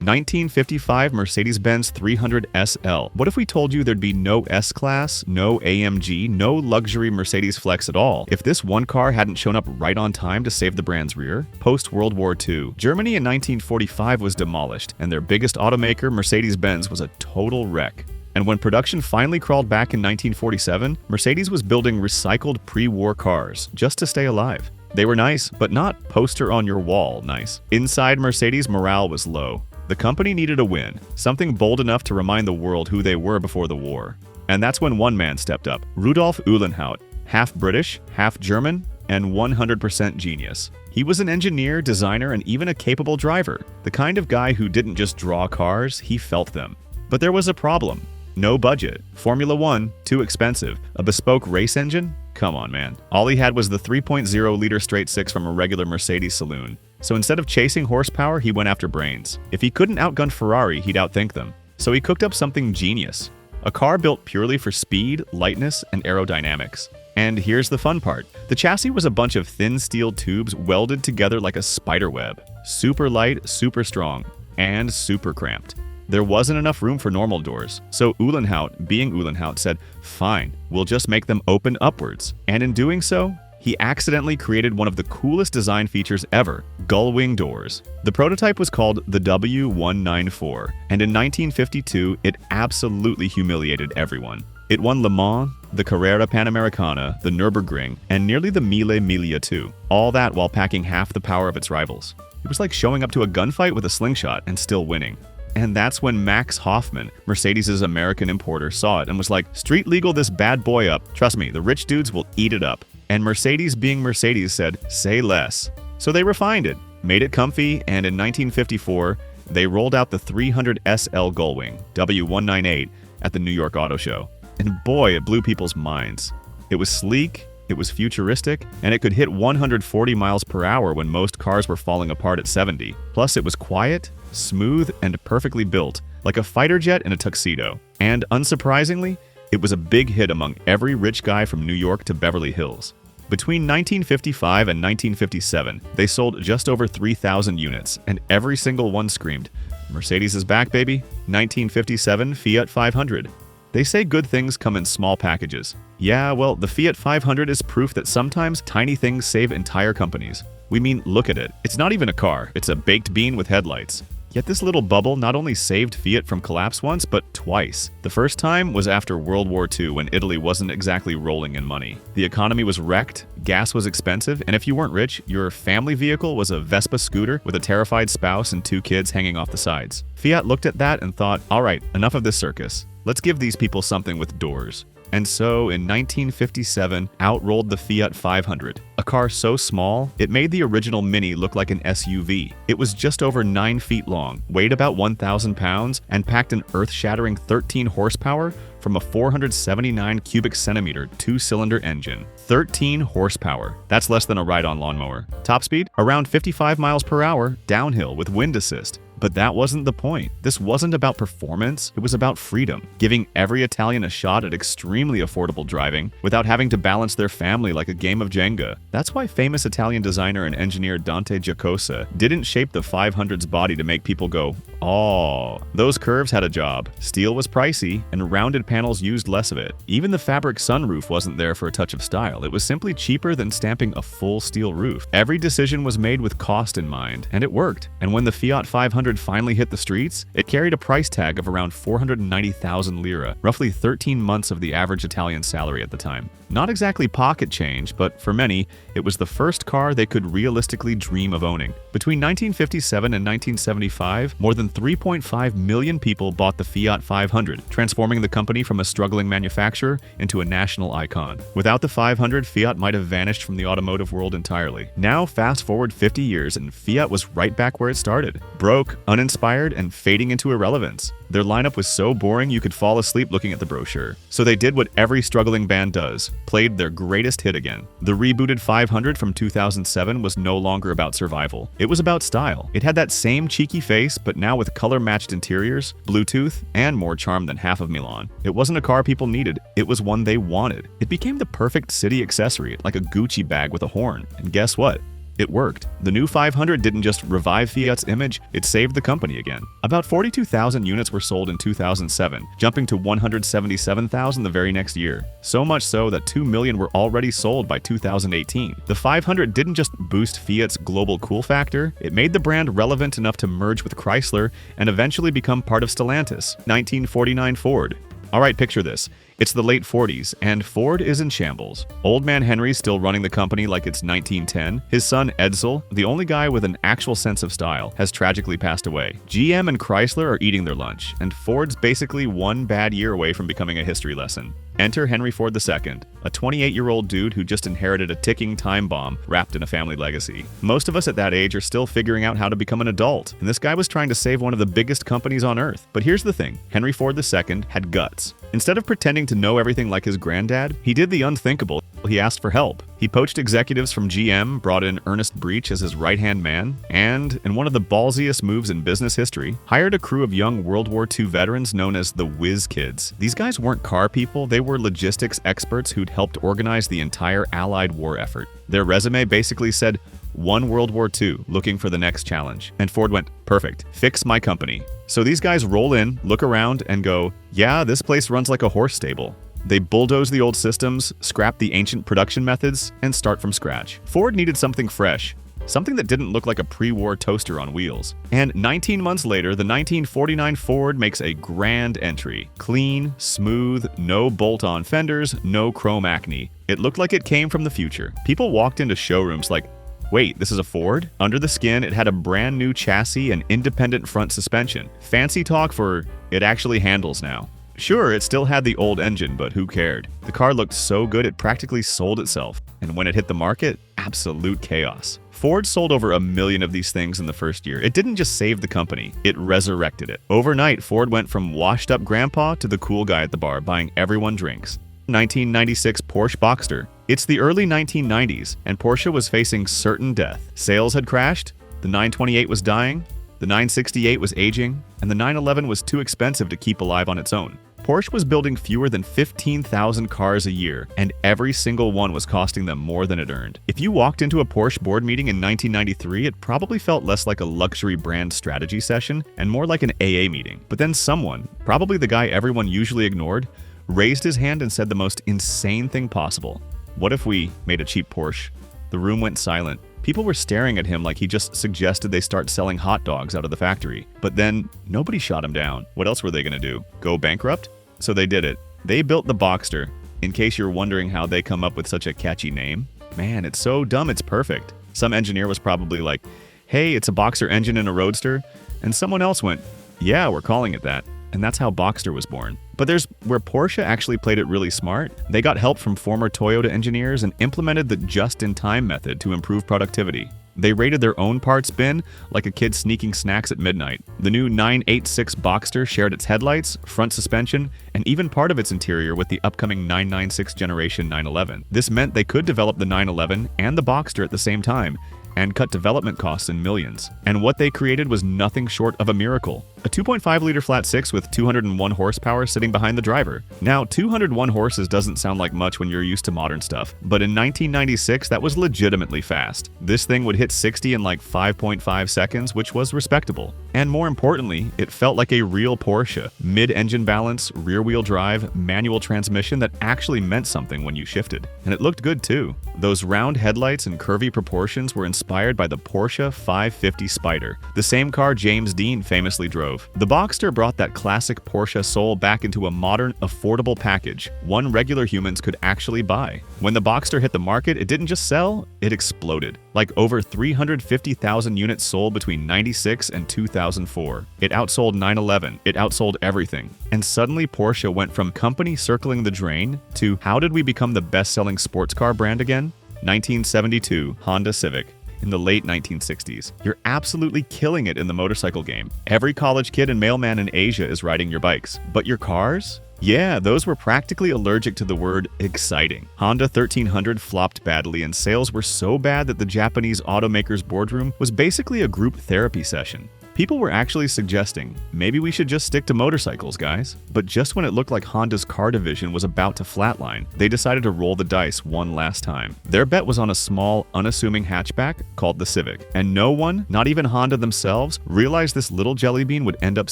1955 Mercedes-Benz 300 SL. What if we told you there'd be no S-Class, no AMG, no luxury Mercedes Flex at all if this one car hadn't shown up right on time to save the brand's rear? Post-World War II, Germany in 1945 was demolished, and their biggest automaker, Mercedes-Benz, was a total wreck. And when production finally crawled back in 1947, Mercedes was building recycled pre-war cars just to stay alive. They were nice, but not poster on your wall nice. Inside Mercedes, morale was low. The company needed a win, something bold enough to remind the world who they were before the war. And that's when one man stepped up, Rudolf Uhlenhaut, half British, half German, and 100% genius. He was an engineer, designer, and even a capable driver. The kind of guy who didn't just draw cars, he felt them. But there was a problem. No budget. Formula One, too expensive. A bespoke race engine? Come on, man. All he had was the 3.0-liter straight six from a regular Mercedes saloon. So instead of chasing horsepower, he went after brains. If he couldn't outgun Ferrari, he'd outthink them. So he cooked up something genius. A car built purely for speed, lightness, and aerodynamics. And here's the fun part. The chassis was a bunch of thin steel tubes welded together like a spider web. Super light, super strong, and super cramped. There wasn't enough room for normal doors, so Uhlenhaut, being Uhlenhaut, said, "Fine, we'll just make them open upwards." And in doing so, he accidentally created one of the coolest design features ever, gullwing doors. The prototype was called the W194, and in 1952, it absolutely humiliated everyone. It won Le Mans, the Carrera Panamericana, the Nürburgring, and nearly the Mille Miglia too. All that while packing half the power of its rivals. It was like showing up to a gunfight with a slingshot and still winning. And that's when Max Hoffman, Mercedes' American importer, saw it and was like, "Street legal this bad boy up. Trust me, the rich dudes will eat it up." And Mercedes, being Mercedes, said, "Say less." So they refined it, made it comfy, and in 1954, they rolled out the 300 SL Gullwing, W198, at the New York Auto Show. And boy, it blew people's minds. It was sleek, it was futuristic, and it could hit 140 miles per hour when most cars were falling apart at 70. Plus, it was quiet, smooth, and perfectly built, like a fighter jet in a tuxedo. And unsurprisingly, it was a big hit among every rich guy from New York to Beverly Hills. Between 1955 and 1957, they sold just over 3,000 units, and every single one screamed, "Mercedes is back, baby." 1957 Fiat 500. They say good things come in small packages. Yeah, well, the Fiat 500 is proof that sometimes tiny things save entire companies. We mean, look at it. It's not even a car, it's a baked bean with headlights. Yet this little bubble not only saved Fiat from collapse once, but twice. The first time was after World War II when Italy wasn't exactly rolling in money. The economy was wrecked, gas was expensive, and if you weren't rich, your family vehicle was a Vespa scooter with a terrified spouse and 2 kids hanging off the sides. Fiat looked at that and thought, all right, enough of this circus. Let's give these people something with doors. And so, in 1957, out rolled the Fiat 500, a car so small, it made the original Mini look like an SUV. It was just over 9 feet long, weighed about 1,000 pounds, and packed an earth-shattering 13 horsepower from a 479 cubic centimeter 2-cylinder engine. 13 horsepower. That's less than a ride-on lawnmower. Top speed? Around 55 miles per hour, downhill with wind assist. But that wasn't the point. This wasn't about performance, it was about freedom, giving every Italian a shot at extremely affordable driving without having to balance their family like a game of Jenga. That's why famous Italian designer and engineer Dante Giacosa didn't shape the 500's body to make people go, "Aww." Those curves had a job. Steel was pricey, and rounded panels used less of it. Even the fabric sunroof wasn't there for a touch of style. It was simply cheaper than stamping a full steel roof. Every decision was made with cost in mind, and it worked. And when the Fiat 500 finally hit the streets, it carried a price tag of around 490,000 lira, roughly 13 months of the average Italian salary at the time. Not exactly pocket change, but for many, it was the first car they could realistically dream of owning. Between 1957 and 1975, more than 3.5 million people bought the Fiat 500, transforming the company from a struggling manufacturer into a national icon. Without the 500, Fiat might have vanished from the automotive world entirely. Now, fast forward 50 years, and Fiat was right back where it started. Broke, uninspired, and fading into irrelevance. Their lineup was so boring you could fall asleep looking at the brochure. So they did what every struggling band does, played their greatest hit again. The rebooted 500 from 2007 was no longer about survival. It was about style. It had that same cheeky face, but now with color-matched interiors, Bluetooth, and more charm than half of Milan. It wasn't a car people needed, it was one they wanted. It became the perfect city accessory, like a Gucci bag with a horn. And guess what? It worked. The new 500 didn't just revive Fiat's image, it saved the company again. About 42,000 units were sold in 2007, jumping to 177,000 the very next year. So much so that 2 million were already sold by 2018. The 500 didn't just boost Fiat's global cool factor, it made the brand relevant enough to merge with Chrysler and eventually become part of Stellantis. 1949 Ford. Alright, picture this. It's the late 40s, and Ford is in shambles. Old man Henry's still running the company like it's 1910. His son Edsel, the only guy with an actual sense of style, has tragically passed away. GM and Chrysler are eating their lunch, and Ford's basically one bad year away from becoming a history lesson. Enter Henry Ford II, a 28-year-old dude who just inherited a ticking time bomb wrapped in a family legacy. Most of us at that age are still figuring out how to become an adult, and this guy was trying to save one of the biggest companies on earth. But here's the thing, Henry Ford II had guts. Instead of pretending to know everything like his granddad, he did the unthinkable. He asked for help. He poached executives from GM, brought in Ernest Breech as his right-hand man, and, in one of the ballsiest moves in business history, hired a crew of young World War II veterans known as the Whiz Kids. These guys weren't car people, they were logistics experts who'd helped organize the entire Allied war effort. Their resume basically said, "Won World War II, looking for the next challenge." And Ford went, "Perfect, fix my company." So these guys roll in, look around, and go, "Yeah, this place runs like a horse stable." They bulldoze the old systems, scrap the ancient production methods, and start from scratch. Ford needed something fresh, something that didn't look like a pre-war toaster on wheels. And 19 months later, the 1949 Ford makes a grand entry. Clean, smooth, no bolt-on fenders, no chrome acne. It looked like it came from the future. People walked into showrooms like, "Wait, this is a Ford?" Under the skin, it had a brand new chassis and independent front suspension. Fancy talk for it actually handles now. Sure, it still had the old engine, but who cared? The car looked so good it practically sold itself. And when it hit the market, absolute chaos. Ford sold over 1 million of these things in the first year. It didn't just save the company, it resurrected it. Overnight, Ford went from washed-up grandpa to the cool guy at the bar buying everyone drinks. 1996 Porsche Boxster. It's the early 1990s, and Porsche was facing certain death. Sales had crashed, the 928 was dying, the 968 was aging, and the 911 was too expensive to keep alive on its own. Porsche was building fewer than 15,000 cars a year, and every single one was costing them more than it earned. If you walked into a Porsche board meeting in 1993, it probably felt less like a luxury brand strategy session and more like an AA meeting. But then someone, probably the guy everyone usually ignored, raised his hand and said the most insane thing possible. "What if we made a cheap Porsche?" The room went silent. People were staring at him like he just suggested they start selling hot dogs out of the factory. But then, nobody shot him down. What else were they gonna do? Go bankrupt? So they did it. They built the Boxster. In case you're wondering how they come up with such a catchy name, man, it's so dumb it's perfect. Some engineer was probably like, "Hey, it's a Boxster engine in a Roadster," and someone else went, "Yeah, we're calling it that." And that's how Boxster was born. But there's where Porsche actually played it really smart. They got help from former Toyota engineers and implemented the just-in-time method to improve productivity. They raided their own parts bin like a kid sneaking snacks at midnight. The new 986 Boxster shared its headlights, front suspension, and even part of its interior with the upcoming 996 generation 911. This meant they could develop the 911 and the Boxster at the same time, and cut development costs in millions. And what they created was nothing short of a miracle. A 2.5-liter flat six with 201 horsepower sitting behind the driver. Now, 201 horses doesn't sound like much when you're used to modern stuff, but in 1996, that was legitimately fast. This thing would hit 60 in like 5.5 seconds, which was respectable. And more importantly, it felt like a real Porsche. Mid-engine balance, rear-wheel drive, manual transmission that actually meant something when you shifted. And it looked good too. Those round headlights and curvy proportions were inspired by the Porsche 550 Spyder, the same car James Dean famously drove. The Boxster brought that classic Porsche soul back into a modern, affordable package, one regular humans could actually buy. When the Boxster hit the market, it didn't just sell, it exploded. Like over 350,000 units sold between 96 and 2004. It outsold 911, it outsold everything. And suddenly Porsche went from company circling the drain to how did we become the best-selling sports car brand again? 1972 Honda Civic. In the late 1960s. You're absolutely killing it in the motorcycle game. Every college kid and mailman in Asia is riding your bikes. But your cars? Yeah, those were practically allergic to the word exciting. Honda 1300 flopped badly and sales were so bad that the Japanese automaker's boardroom was basically a group therapy session. People were actually suggesting, maybe we should just stick to motorcycles, guys. But just when it looked like Honda's car division was about to flatline, they decided to roll the dice one last time. Their bet was on a small, unassuming hatchback called the Civic. And no one, not even Honda themselves, realized this little jelly bean would end up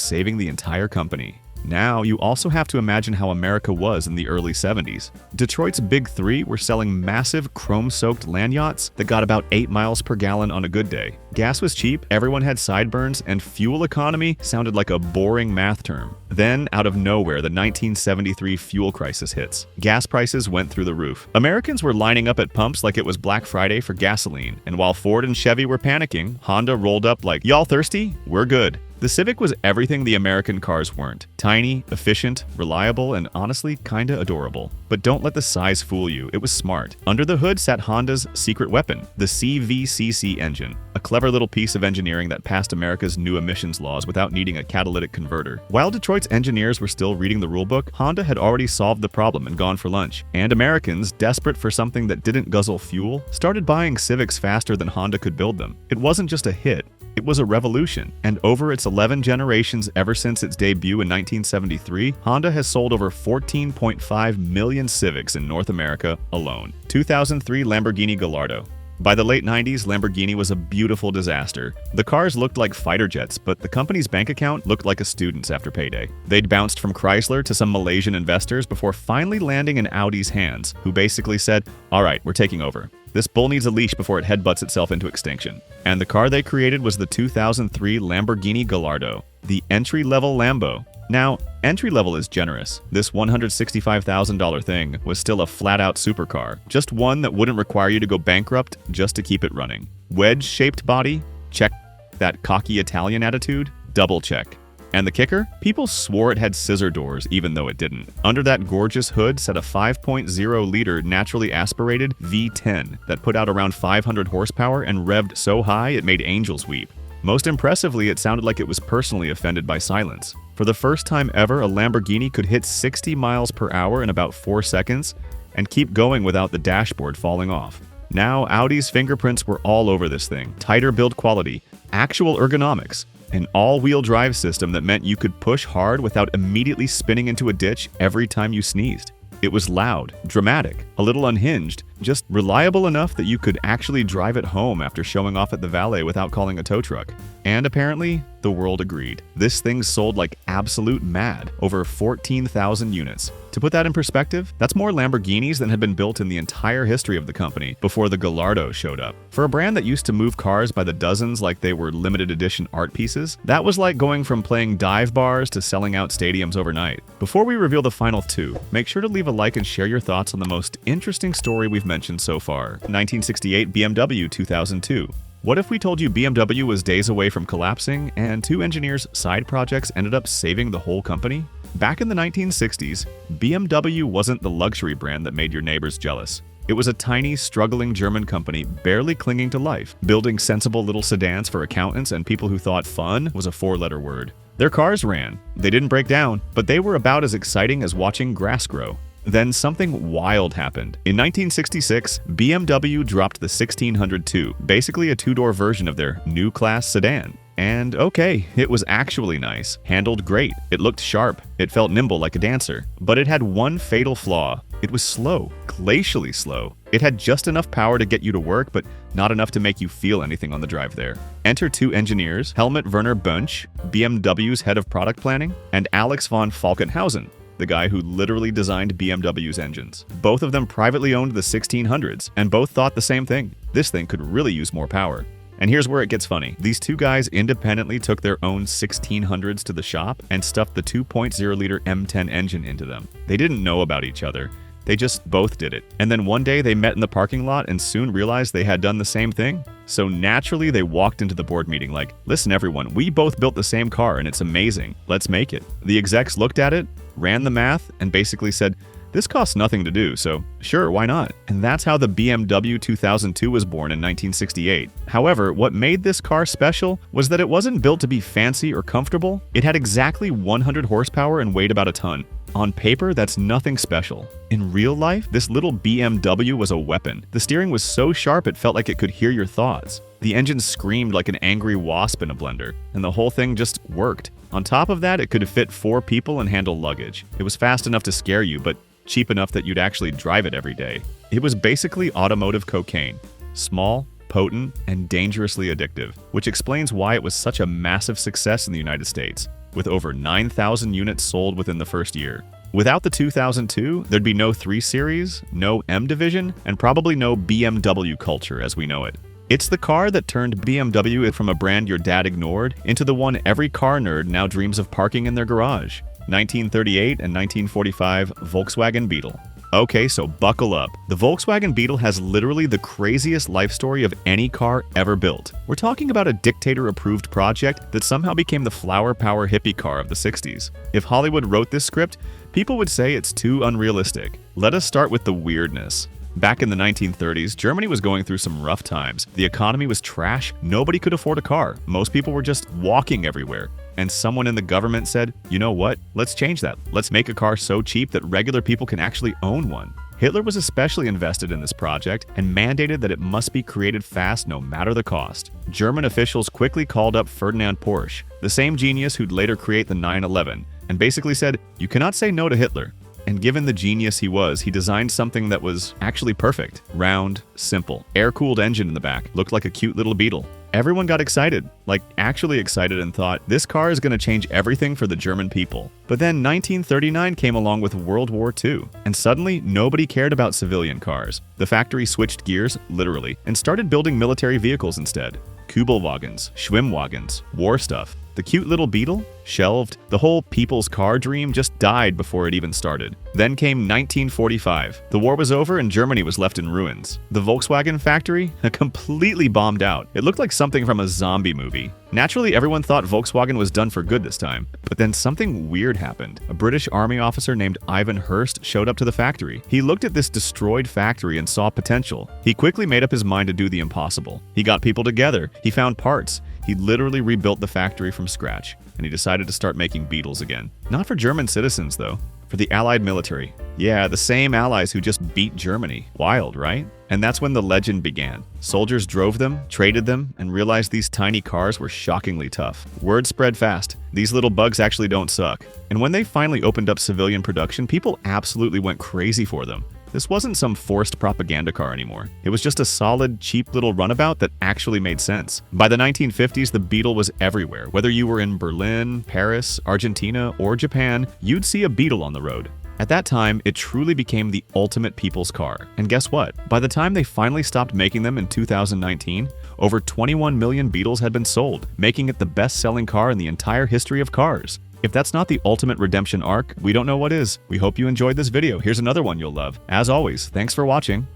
saving the entire company. Now, you also have to imagine how America was in the early 70s. Detroit's Big Three were selling massive chrome-soaked land yachts that got about 8 miles per gallon on a good day. Gas was cheap, everyone had sideburns, and fuel economy sounded like a boring math term. Then, out of nowhere, the 1973 fuel crisis hits. Gas prices went through the roof. Americans were lining up at pumps like it was Black Friday for gasoline, and while Ford and Chevy were panicking, Honda rolled up like, "Y'all thirsty? We're good." The Civic was everything the American cars weren't. Tiny, efficient, reliable, and honestly kinda adorable. But don't let the size fool you, it was smart. Under the hood sat Honda's secret weapon, the CVCC engine, a clever little piece of engineering that passed America's new emissions laws without needing a catalytic converter. While Detroit's engineers were still reading the rulebook, Honda had already solved the problem and gone for lunch. And Americans, desperate for something that didn't guzzle fuel, started buying Civics faster than Honda could build them. It wasn't just a hit. It was a revolution, and over its 11 generations ever since its debut in 1973, Honda has sold over 14.5 million Civics in North America alone. 2003 Lamborghini Gallardo. By the late 90s, Lamborghini was a beautiful disaster. The cars looked like fighter jets, but the company's bank account looked like a student's after payday. They'd bounced from Chrysler to some Malaysian investors before finally landing in Audi's hands, who basically said, "All right, we're taking over. This bull needs a leash before it headbutts itself into extinction." And the car they created was the 2003 Lamborghini Gallardo, the entry-level Lambo. Now, entry-level is generous. This $165,000 thing was still a flat-out supercar, just one that wouldn't require you to go bankrupt just to keep it running. Wedge-shaped body? Check. That cocky Italian attitude? Double check. And the kicker? People swore it had scissor doors, even though it didn't. Under that gorgeous hood sat a 5.0-liter naturally aspirated V10 that put out around 500 horsepower and revved so high it made angels weep. Most impressively, it sounded like it was personally offended by silence. For the first time ever, a Lamborghini could hit 60 miles per hour in about 4 seconds and keep going without the dashboard falling off. Now, Audi's fingerprints were all over this thing. Tighter build quality, actual ergonomics, an all-wheel drive system that meant you could push hard without immediately spinning into a ditch every time you sneezed. It was loud, dramatic, a little unhinged, just reliable enough that you could actually drive it home after showing off at the valet without calling a tow truck. And apparently, the world agreed. This thing sold like absolute mad, over 14,000 units. To put that in perspective, that's more Lamborghinis than had been built in the entire history of the company before the Gallardo showed up. For a brand that used to move cars by the dozens like they were limited edition art pieces, that was like going from playing dive bars to selling out stadiums overnight. Before we reveal the final two, make sure to leave a like and share your thoughts on the most interesting story we've mentioned so far. 1968 BMW 2002. What if we told you BMW was days away from collapsing and two engineers' side projects ended up saving the whole company? Back in the 1960s, BMW wasn't the luxury brand that made your neighbors jealous. It was a tiny, struggling German company barely clinging to life, building sensible little sedans for accountants and people who thought fun was a 4-letter word. Their cars ran. They didn't break down, but they were about as exciting as watching grass grow. Then something wild happened. In 1966, BMW dropped the 1602, basically a 2-door version of their new class sedan. And okay, it was actually nice, handled great, it looked sharp, it felt nimble like a dancer. But it had one fatal flaw. It was slow, glacially slow. It had just enough power to get you to work, but not enough to make you feel anything on the drive there. Enter two engineers, Helmut Werner Bunch, BMW's head of product planning, and Alex von Falkenhausen, the guy who literally designed BMW's engines. Both of them privately owned the 1600s, and both thought the same thing. This thing could really use more power. And here's where it gets funny. These two guys independently took their own 1600s to the shop and stuffed the 2.0-liter M10 engine into them. They didn't know about each other. They just both did it. And then one day they met in the parking lot and soon realized they had done the same thing. So naturally they walked into the board meeting like, "Listen everyone, we both built the same car and it's amazing. Let's make it." The execs looked at it, ran the math, and basically said, "This costs nothing to do, so sure, why not?" And that's how the BMW 2002 was born in 1968. However, what made this car special was that it wasn't built to be fancy or comfortable. It had exactly 100 horsepower and weighed about a ton. On paper, that's nothing special. In real life, this little BMW was a weapon. The steering was so sharp it felt like it could hear your thoughts. The engine screamed like an angry wasp in a blender, and the whole thing just worked. On top of that, it could fit 4 people and handle luggage. It was fast enough to scare you, but cheap enough that you'd actually drive it every day. It was basically automotive cocaine. Small, potent, and dangerously addictive, which explains why it was such a massive success in the United States, with over 9,000 units sold within the first year. Without the 2002, there'd be no 3 Series, no M Division, and probably no BMW culture as we know it. It's the car that turned BMW from a brand your dad ignored into the one every car nerd now dreams of parking in their garage. 1938 and 1945 Volkswagen Beetle. Okay, so buckle up. The Volkswagen Beetle has literally the craziest life story of any car ever built. We're talking about a dictator-approved project that somehow became the flower power hippie car of the 60s. If Hollywood wrote this script, people would say it's too unrealistic. Let us start with the weirdness. Back in the 1930s, Germany was going through some rough times. The economy was trash, nobody could afford a car. Most people were just walking everywhere. And someone in the government said, you know what, let's change that. Let's make a car so cheap that regular people can actually own one. Hitler was especially invested in this project and mandated that it must be created fast no matter the cost. German officials quickly called up Ferdinand Porsche, the same genius who'd later create the 911, and basically said, you cannot say no to Hitler. And given the genius he was, he designed something that was actually perfect. Round, simple, air-cooled engine in the back, looked like a cute little Beetle. Everyone got excited, like actually excited, and thought, this car is going to change everything for the German people. But then 1939 came along with World War II, and suddenly nobody cared about civilian cars. The factory switched gears, literally, and started building military vehicles instead. Kübelwagens, Schwimmwagens, war stuff. The cute little Beetle? Shelved. The whole people's car dream just died before it even started. Then came 1945. The war was over and Germany was left in ruins. The Volkswagen factory? Completely bombed out. It looked like something from a zombie movie. Naturally, everyone thought Volkswagen was done for good this time. But then something weird happened. A British army officer named Ivan Hurst showed up to the factory. He looked at this destroyed factory and saw potential. He quickly made up his mind to do the impossible. He got people together. He found parts. He literally rebuilt the factory from scratch, and he decided to start making Beetles again. Not for German citizens, though. For the Allied military. Yeah, the same allies who just beat Germany. Wild, right? And that's when the legend began. Soldiers drove them, traded them, and realized these tiny cars were shockingly tough. Word spread fast. These little bugs actually don't suck. And when they finally opened up civilian production, people absolutely went crazy for them. This wasn't some forced propaganda car anymore. It was just a solid, cheap little runabout that actually made sense. By the 1950s, the Beetle was everywhere. Whether you were in Berlin, Paris, Argentina, or Japan, you'd see a Beetle on the road. At that time, it truly became the ultimate people's car. And guess what? By the time they finally stopped making them in 2019, over 21 million Beetles had been sold, making it the best-selling car in the entire history of cars. If that's not the ultimate redemption arc, we don't know what is. We hope you enjoyed this video. Here's another one you'll love. As always, thanks for watching.